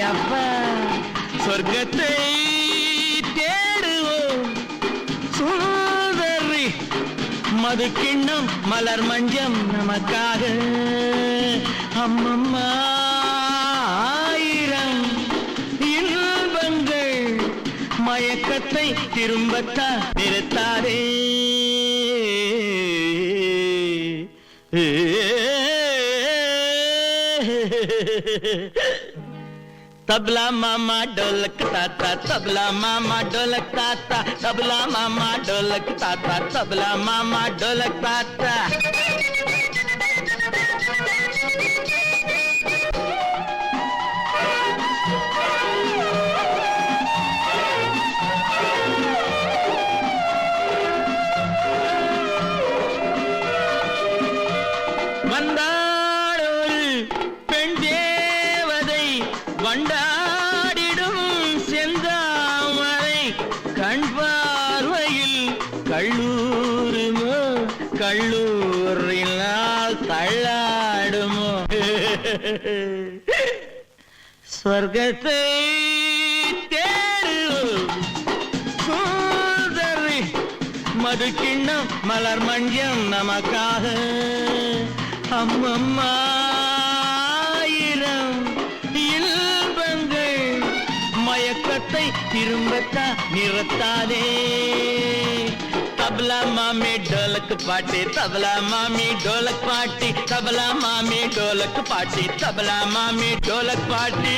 அப்பா சொர்க்கத்தை தேடுவோம் சுந்தரி மது கிண்ணம் மலர் மஞ்சம் நமக்காக அம்மம்மா ஆயிரம் இன்பங்கள் மயக்கத்தை திரும்பத்தா நிறுத்தாதே तबला मामा ढोलक ताता तबला मामा ढोलक ताता तबला मामा ढोलक ताता तबला मामा ढोलक ताता வண்டாடிடும் செந்தாமரை கண் பார்வையில் கள்ளூருமோ கள்ளூரினால் தள்ளாடுமோ சொர்க்கத்தை தேடுவோம் சுந்தரி மது கிண்ணம் மலர் மஞ்சம் நமக்காக அம்மம்மா மயக்கத்தை திரும்பத்தா நிறுத்தாதே तबला मामी ढोलक पाटी तबला मामी ढोलक पाटी तबला मामी ढोलक पाटी तबला मामी ढोलक पाटी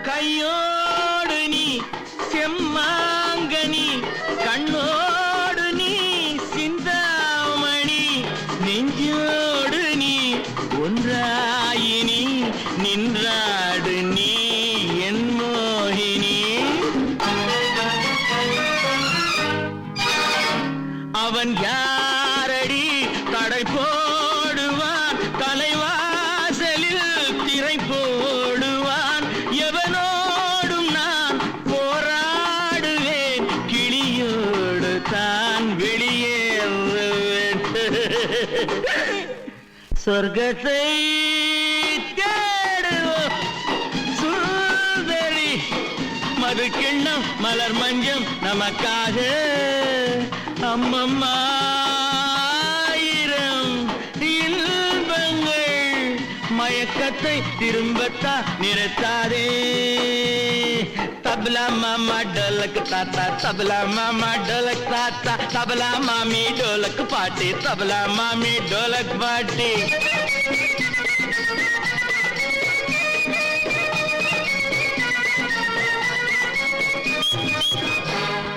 கையோடு நீ செம்மாங்கனி கண்ணோடு நீ சிந்தாமணி நெஞ்சோடு நீ ஒன்றாயினி நின்றாடு நீ என் மோகினி அவன் யாரடி தடை போடுவான் தலைவாசலில் திரை போடுவான் எவனோடும் நான் போராடுவேன் கிளியோடு தான் வெளியேறுவேன் சொர்க்கத்தை தேடுவோம் சுந்தரி மது கிண்ணம் மலர் மஞ்சம் நமக்காக அம்மம்மா ஆயிரம் இன்பங்கள் மயக்கத்தை திரும்பத்தா நிறுத்தாதே तबला मामा ढोलक ताता तबला मामा ढोलक ताता तबला मामी ढोलक पाटी तबला मामी ढोलक पाटी